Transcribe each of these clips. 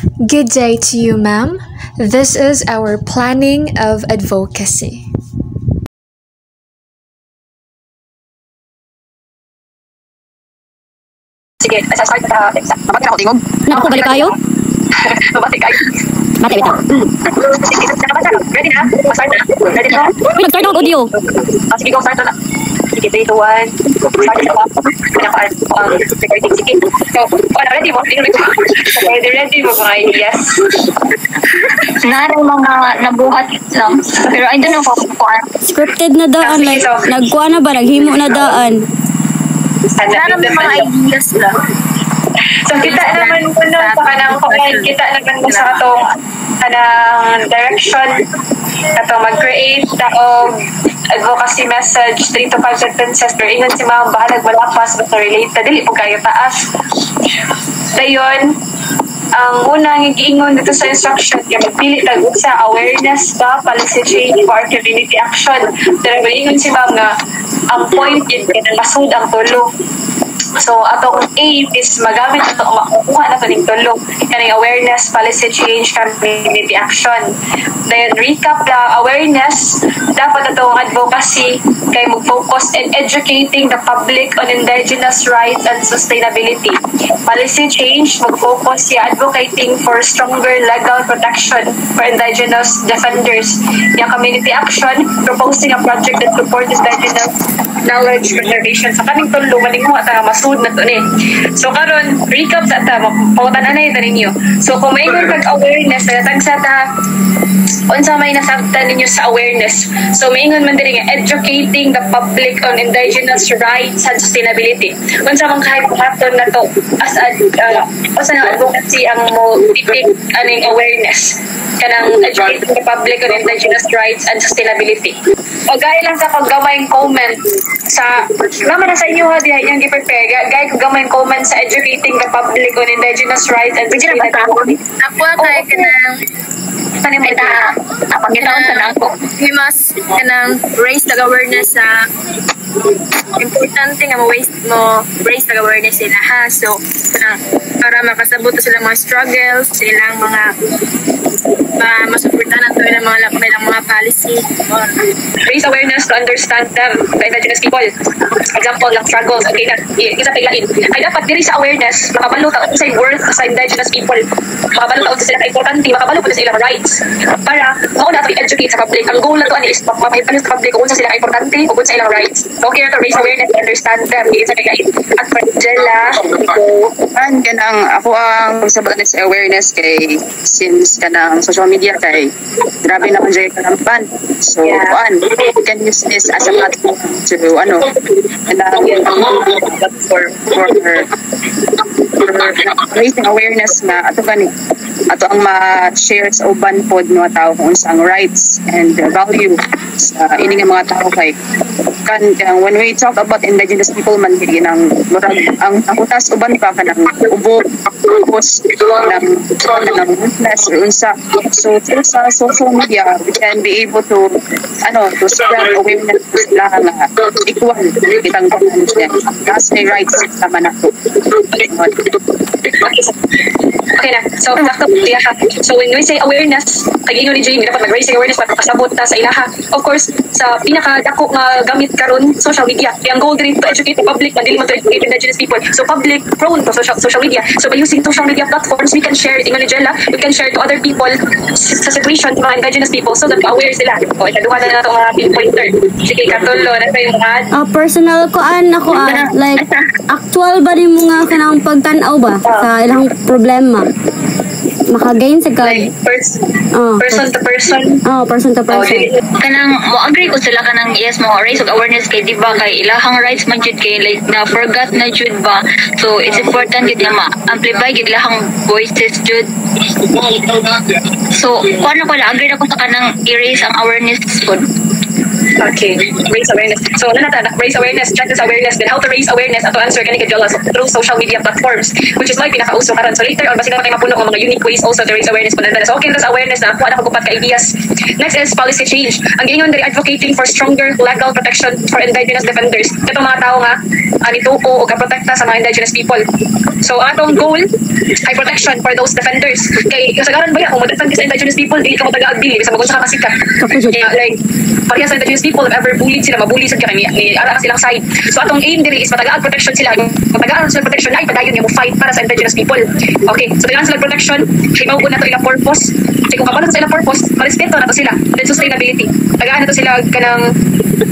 Good day to you, ma'am. This is our planning of advocacy. Sige, start na sa. Mabati na ako tingog. Nakapabalik kayo? Mabati kayo. Mati, bitaw. Sige, nakabasa. Ready na? Start na. Ready na? Uy, nag-start ako audio. Sige, go, start na. Sige, 3, 2, 1. Start na ako. Pinapaan ko ang recording. Sige. So, ready mo? Ready mo mga ideas? Naroon mga nabuhat lang. Pero I don't know kung Scripted na daan. Sige, Like, so. nagkuha na ba? Naghimo na daan. naroon mga ideas lang. So kita naman po no, sa kanang comment, kita naman po sa atong kanang direction atong mag-create taong advocacy message 3 to 5 sentences pero ingon si ma'am bahalag malapas basta related dili po kayo taas dayon ang unang giingon dito sa instruction kaya magpili tag sa awareness ba policy change or community action pero giingon si ma'am nga ang point yun kaya masud ang tulong. So, atong aim is magamit ito, makukuha na ito ng tulong. Kaning awareness, policy change, community action. Then, recap lang, awareness, dapat itong advocacy kay mag-focus in educating the public on indigenous rights and sustainability. Policy change, mag-focus siya advocating for stronger legal protection for indigenous defenders. Yung community action, proposing a project that supports indigenous knowledge preservation. Sa kaning tulong, maning mo at masud na ito ni. So, karon recap sa ita, mapautan na ito ninyo. So, kung may kag-awareness, nagatag sa ita, unsa may nasabtan ninyo sa awareness. So, maingon man din nga, educating the public on indigenous rights and sustainability. Unsa man kahit haton na to as na advocacy ang mo titik aning awareness kanang educating the public on indigenous rights and sustainability. O gaya lang sa paggamayng comment sa naman na sa inyo ha diha yung gi-prepare gaya ko gamayng comment sa educating the public on indigenous rights and sustainability. Ako kay kanang panimita ang ginaon sa ako. We must kanang raise the awareness sa importante nga mo raise the awareness sila ha. So para makasabot sila mga struggles, silang mga masuportahan nato ilang mga policy. Raise awareness to understand them, the indigenous people. Example lang struggles, okay na, isa paglain. Ay dapat diri sa awareness, makabalo ta sa worth sa indigenous people. Makabalo ta sila importante, makabalo po sa ilang rights. Para mauna to educate sa public. Ang goal na to is mapahipalo sa public kung unsa sila importante o kung sa ilang rights. So okay na to raise awareness to understand them, isa paglain. At Angela, kanang ako ang sabat sa awareness kay since kanang social media kay grabe naman dyan karampan. So, we can use this as a platform to, for raising awareness na ato gani ato ang ma-share sa uban pod mga tao kung unsang rights and value sa ining mga tao kay when we talk about indigenous people man dili nang murag ang utas uban pa kanang ubos ng business or unsa. So through sa social media we can be able to spread awareness sila nga equal kitang niya as may rights sa manato. Okay na. So, so when we say awareness, kay ni Jamie, dapat mag-raise awareness para pasabot ta sa ilaha. Of course, sa pinaka-dako nga gamit karon social media. Ang goal din to educate the public, dili man to educate indigenous people. So public prone to social media. So by using social media platforms, we can share it in Jella, we can share to other people sa situation ng mga indigenous people so that aware sila. O, ikaduha na nato mga pinpointer. Sige, katulo na tayo mga Personal ko like actual ba din mo nga kanang pagtanaw ba sa ilang problema? Makagain sa like person to person. Person to person. Kanang mo agree ko sila kanang yes mo raise of awareness kay di ba kay ilahang rights man jud kay like na forgot na jud ba. So it's important gid na ma-amplify gid ilahang voices jud. So kuan ko na agree na ko sa kanang i-raise ang awareness pod. Okay, raise awareness. So, raise awareness, check this awareness, then how to raise awareness ato answer kani kadyola through social media platforms, which is why pinakauso karon. So later on, basi na tayo mapuno ng mga unique ways also to raise awareness. So okay, that's awareness na kuha na kagupat ka ideas. Next is policy change. Ang gingon diri advocating for stronger legal protection for indigenous defenders. Ito mga tao nga nituko o kaprotekta sa mga indigenous people. So atong goal ay protection for those defenders. Kay kasagaran ba ya kung mo-defend ka sa indigenous people, dili ka mo taga-agdili bisa magunsa ka kasika. Like parehas sa indigenous people, if ever bullied sila, mabully sila kami, ara silang side. So atong aim diri is matagaan protection sila. Matagaan sila protection ay padayon yung fight para sa indigenous people. Okay, so tagaan sila protection, ibaw ko na to ila purpose. Kaya kung kapalan sa ila purpose, marespeto na to sila. Then sustainability. Tagaan na to sila kanang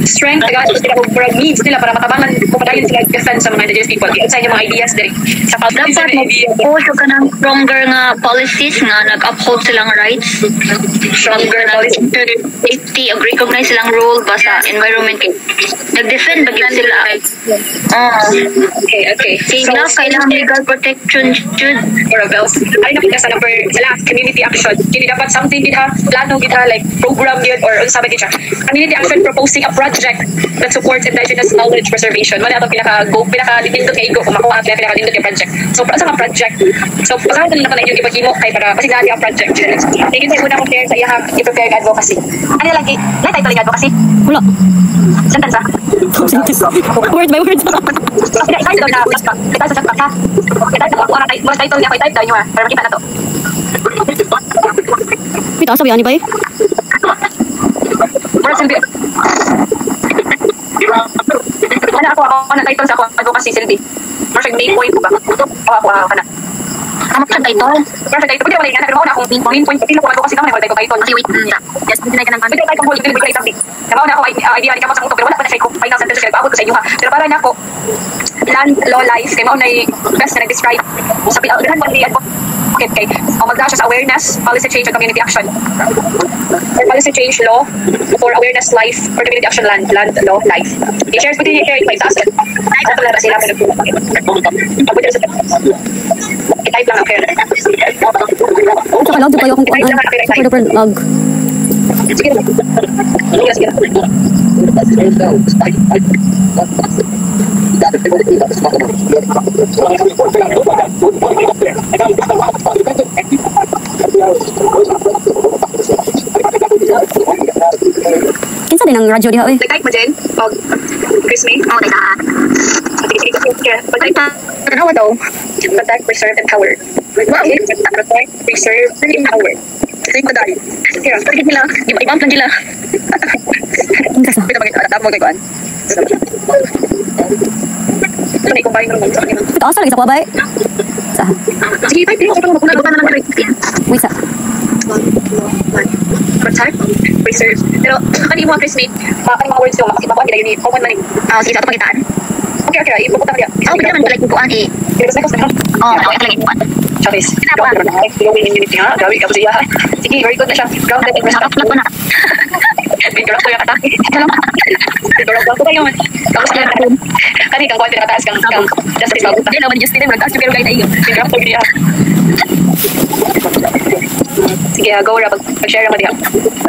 strength, tagaan na to sila kung needs nila para matabangan kung padayon sila defend sa mga indigenous people. Kaya sa inyo mga ideas diri. Sa dapat mag-push ka ng stronger nga policies nga nag-uphold silang rights. Stronger na safety, recognize silang role ba sa environment. Nag-defend ba sila? Okay. Sila kailangan legal protection jud for rebels. Ay napita sa number sa last community action. Kini dapat something githa, plano githa like program gyud or unsa ba githa. Community action proposing a project that supports indigenous knowledge preservation. Wala ato pinaka-dindot kay igo kung makuha ato pinaka-dindot yung project. So asa nga project? So pasahan na lang yung ipaghimo kay para pasigati ang project. Tingin tayo muna compare sa iyang i-prepare advocacy. Ano lagi? Nay title ng advocacy? Wala. Sentence ba? Word by word. Title na title sa ka. Title niya ko i-type daw niyo para makita na to. Pita sabi ani ba eh? Wala silbi. Ako na title sa ako advocacy silbi. Perfect main point ko ba? Ako na. Kamu sa title? Perfect title. Pwede wala nga pero na akong main point pila ko advocacy ka man wala title. Okay, wait. Yes, hindi na ka nang Pwede title ko dili ko something. Nabaw na ako idea ni ka sa pero wala pa na siya ko final sentence kay abot sa inyo ha. Pero para na ako land law life kay mao na best na describe sa pinagdahan mo ni okay. Magdasya sa awareness, policy change and community action. Or policy change law for awareness life or community action land law life. I-share ko din i-share by task. Ito lang sila pero i-type lang ako. Sa log pa yung kung ano. Log. Sige. Kinsa din ang radyo diha eh? Nag-type mo din? O Chris May? Oo, sige. Ano daw? Protect, preserve, and power. Protect, preserve, and power. Sige ko dahil. Sige, pwede nila. Iba-ibang plan nila. Kinsa sa? Pwede mag-adapt mo kay Kuan. Ito na i-combine naman sa kanila. Pita asa lagi sa kuwabay? Sa? Sige, type din ako. Magpunay ko na lang ng Wait sa. protect, preserve. Pero kanina mo, Chris May, kanina mga words ko, makakita ko, hindi na yun common man eh. sige, sa ito pagitaan. Okay, ipupunta mo diya. Pwede naman like bukuan eh. Pero sa next na. Okay, ito lang ibukuan. Chavez. Growing immunity ha. Gawin ka po siya. Sige, very good na siya. Grounded and Masakap responsible. ko na. Interrupt ko yung atake. Interrupt ko kayo man. Tapos na natin. Kanina kang kuwan pinakataas kang justice babuta. Hindi naman just din mag-ask pero kahit iyo. Interrupt ko niya. Sige, go ra pag-share mo diha.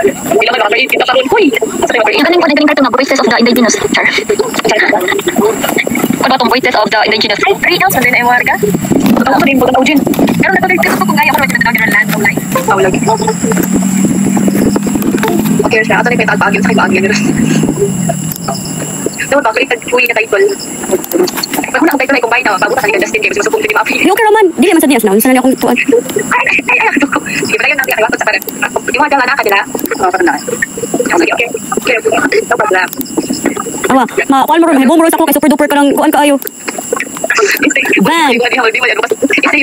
Hindi naman ako ito karon koy. Yung galing ko na galing nga Voices of the Indigenous. Char. Ano ba itong Voices of the Indigenous? Read out sa din ay warga. Ako din po na ujin. Pero nagpapagay ko kung gaya ko naman sa land of life. Lagi. Okay, siya. Ato na yung pagpagyo sa ibagyo nila. Dapat bakit ito-uwi ka title. Pag muna akong title ay combine na, bago ka sa Justin Games, masupong din mapi. Yung karaman, dili man sa diyan na. Unsa na akong tuan. Ay, ito ko. Sige, palagyan natin ang iwakot sa parang. Di mo hanggang anak ka nila. Oo, parang na. Sige, okay. No problem. Awa, ma-call mo ron. Hibong mo ron sa ko kay super duper ka lang kuan kaayo. Bang! Di mo yan.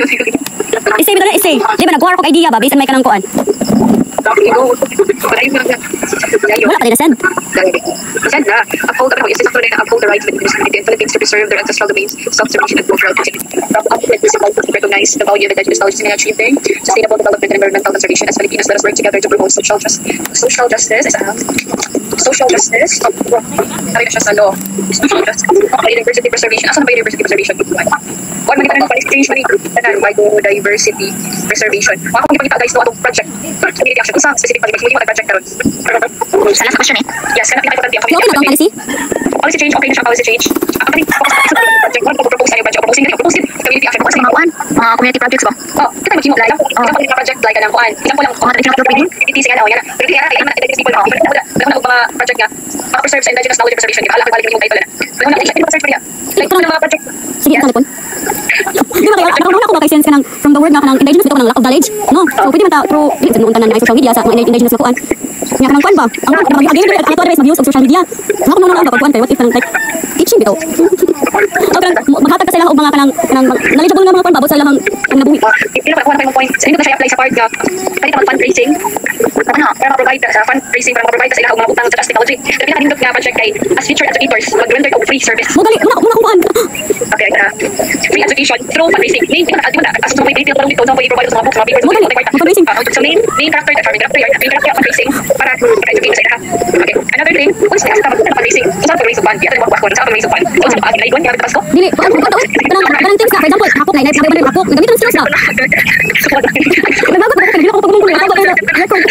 Sige. Isay ba na isay? Di ba nagkuha ko idea ba? Based on may kanang kuan. Go. Palayin mo lang yan. Wala pa din na send. Send na. Uphold the rights of indigenous community and Philippines to preserve their ancestral domains, self-determination and cultural continuity. From upward principles to recognize the value of indigenous knowledge and achieve their sustainable development and environmental conservation. As Filipinos, let us work together to promote social justice. Social justice. Sabi na siya sa law. Social justice. Biodiversity preservation. Asan na biodiversity preservation? Huwag man ito ng policy change. Biodiverse biodiversity preservation. Ako kung ipakita guys no atong project community action usa specific project karon. Sa last question eh. Yes, kana pinaka Okay na to ang policy? policy change, okay na siya policy change. Ako ni project one propose ay project proposing community action Kasi mga kuan, mga community projects ba? Oh, kita mag-himo like yung project like kanang kuan. Example lang Mga traditional building? iti singa daw yan. Pero kaya ay mga people wala mga project nga. Mga preserve sa indigenous knowledge preservation kita ala ka balik yung title na. Pero na isa preserve niya. Like mga project. Sige, ang talipon. Di ba kaya nakakuna ko makay-sense ka ng from the word nga kanang indigenous bitaw ng lack of knowledge, no? So pwede man ta through dili sa tanan na social media sa mga indigenous na kuan. Nga kanang kuan ba? Ang mag-again dili ato advice mag-use of social media. Ako kuno lang ba kuan kay what if kanang like teaching bitaw. Okay, maghatag ka sila og mga kanang knowledgeable nga mga kuan ba sa ilang nabuhi. Ito pa kuha mo point. Sa ito siya apply sa part nga kanito mag fundraising. Ano, para ma-provide sa fundraising para ma-provide sa ilang mga utang sa technology. Pero pinakahindot nga project kay as future educators mag-render og free service. Mo gali una kuan. Okay, free education through fundraising. Main as so may detail pa dito sa way provide sa mga books, mga papers, fundraising. So main character the farming character fundraising para educate sa ilaha. Okay. Another thing, once na sa fundraising, sa fundraising fund, ya mo bakon sa fundraising fund. So sa pag ay kuan kita ko. Dili, kanang things ka for example, ako na sabi man ako, gamiton skills ka. Nagbago ko kanila ko pagmungkol ako record.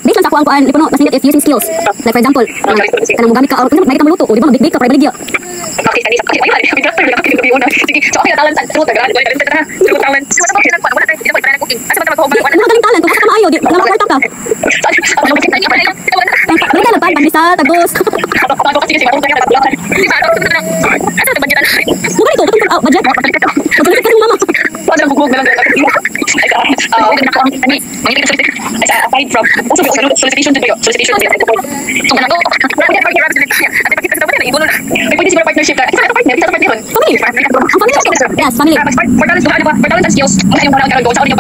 Based sa ako ang lipuno, mas if using skills. Like for example, kanang mogamit ka or kanang nakita mo luto, o di ba mag-bake ka para baligya. Okay, kanisa. Okay, ayun. Sige, so okay, talent sa truth, talent. Sige, wala ba wala tayo, hindi mo try na cooking. Asa ba ta magkuha Ano ka talent, kung maayo, di na makwarta ka. Balik ka na pan, pandisa, tagos. Bukan itu, betul budget. Betul itu mama. Aside from also solicitation to solicitation partnership Yes, family. For talent and skills, yung parang go sa yung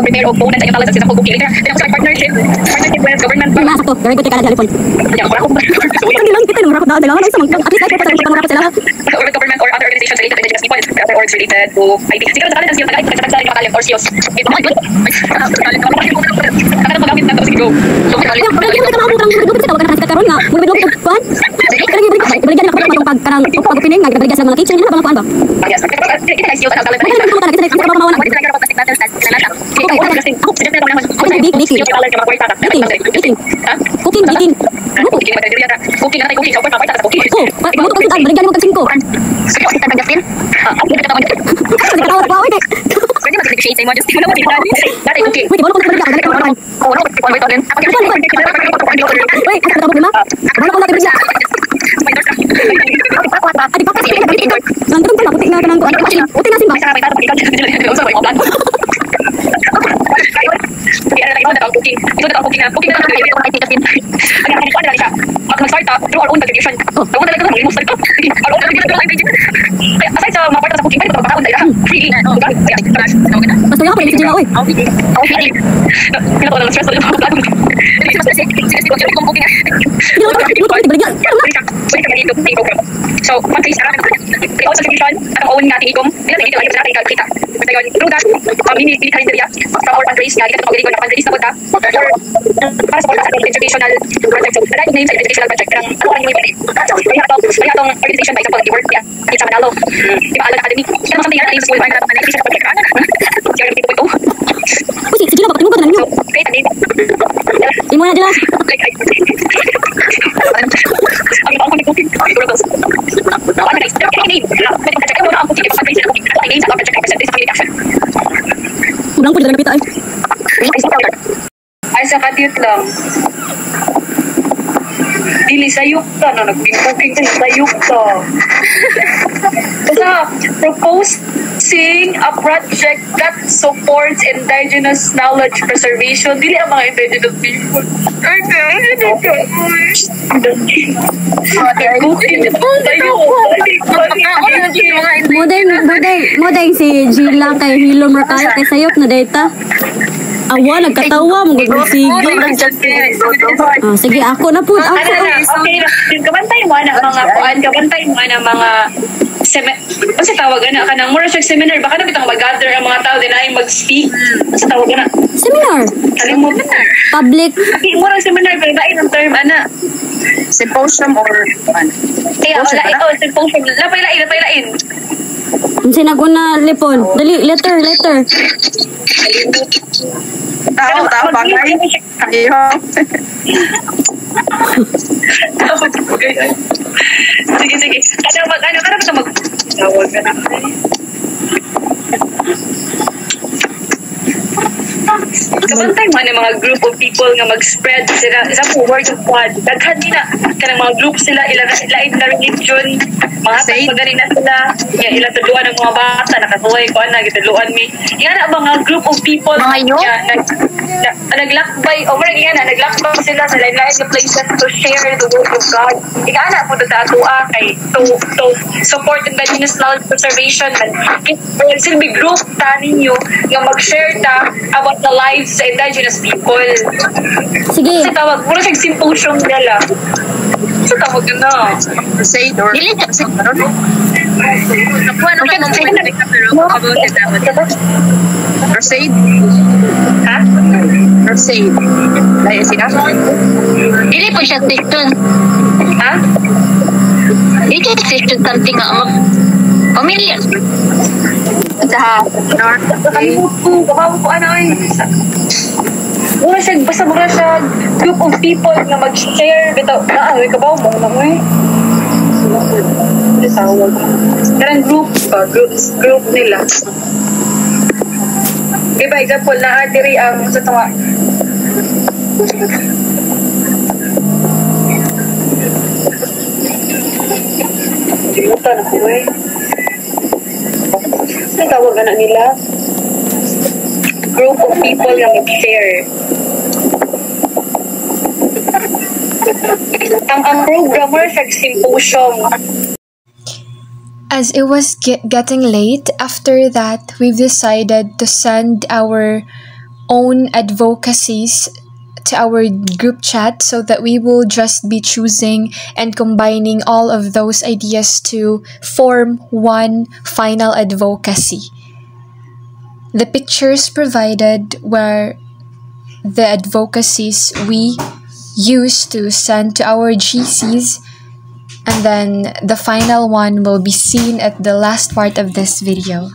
prepare og bonus sa talent sa cooking later. Then partnership with government. Sakto, very good ka na telepon. Hindi lang kita nung rakot na dalawa sa mga at least ay pagkakita mo rakot sila. Or government or other organizations related to indigenous people, other orgs related to IT. Siguro sa talent and skills, nagkakita sa talent or skills. Ito mga good. Ano magamit na to sige go. So Kaya ka maabot ang mga tawag ka na karon nga. Mo bidlog ko pan. Kaya gi balik na ako pag karang pag-opening nga balik sa mga kitchen nila mga kuan ba. yes. Kita na skills talent. Kaya ka talaga kasi ka mauna. Cooking. Cooking na tayo cooking. So, So, bago ka kita balik mo kag 5. Sige, kita Justin. Kasi katawa ko ay. Pwede mag-negotiate sa imo Justin. Wala mo Dati cooking. Wait, wala ko balik ka. Oh, no, wait on din. Wait, kita mo problema. Wala ko lagi siya. Adi pa kasi nandun pa putik na kanang kuan. Putik na simba. Through our own contribution. Aside sa mga parta sa cooking, pwede ito magkakaon tayo freely. Basta yung ako pwede si Gina, oy. Pinatuwa lang stress ulit ako. So, mag-face na natin also solution at ang own nating ikom. Ilan na ito natin kita. Basta yun, through that, mini kalendarya from our fundraise nga, kita pag-ilikon na fundraise na punta para sa educational project. So, na-like name sa educational project. Pero ano ang yung may hatong organization by example, i-work niya. It's a Manalo. Diba, Alan Academy. Ito naman something yan, school, para na educational project. Kaya naman ito. Uy, sige na, bakit mo ka na ninyo? So, create a name. Imo na dila. Ang ako nag-cooking. Ano guys, pero kaya name. Pwede ka check mo na ang cooking. Diba, fundraise na cooking. Ang name sa project represent sa community action. Ulang po dito napita ay. Ay, sa kadiyot lang. Dili sayok ta na nag-cooking sayok ta. Basta proposing a project that supports indigenous knowledge preservation. Dili ang mga indigenous people. Modern si Gila kay Hilom Rakay kay sayop na data. Awa, nagkatawa mo. Sige. Sige, ako na po. Ako. Okay, kabantay mo na mga kuan, kabantay mo na mga kasi tawagan na ka ng more seminar, baka na bitang mag-gather ang mga tao din ay mag-speak. Kasi tawagan na. Seminar. Kalimutan na. Public. Okay, murang seminar, pero dahil ang term, ana. Symposium or ano? Kaya, wala ito, symposium. Lapay-lain. Kasi nag-una, Lipon. Dali, letter. Tao, bagay. Kayo. Sige. Ano ba ito tawag ka na? Kabantay mo mga group of people nga mag-spread sila isa po word of God. Daghan nila kanang mga group sila ilain na religion mga pagpagani na sila ila tudluan ng mga bata nakatuloy ko ana gituluan mi yan ang mga group of people naglakbay over yan naglakbay sila sa lain places to share the word of God ana po atua kay to support indigenous knowledge preservation and silbi group ta ninyo nga mag-share ta about the lives sa indigenous people. Sige. Kasi tawag, muna siya symposium nila. Kasi tawag na. Crusade or... Nakuha na kayo mga pero about it dapat. Crusade? Ha? Crusade. Dahil sila? Dili po siya session. Ha? Dili siya session something nga ang pamilya. Sa North. Kabawa ko ano eh. Muna siya, basta muna siya group of people nga mag-share. Bitaw, kabawa mo na mo eh. Karang group pa, group nila. Iba, example, na-adiri ang sa tawa. Limutan ako eh. Ang tawag na nila? Group of people na mag-share. Ang programmer sa symposium. As it was getting late, after that, we've decided to send our own advocacies to our group chat so that we will just be choosing and combining all of those ideas to form one final advocacy. The pictures provided were the advocacies we used to send to our GCs, and then the final one will be seen at the last part of this video.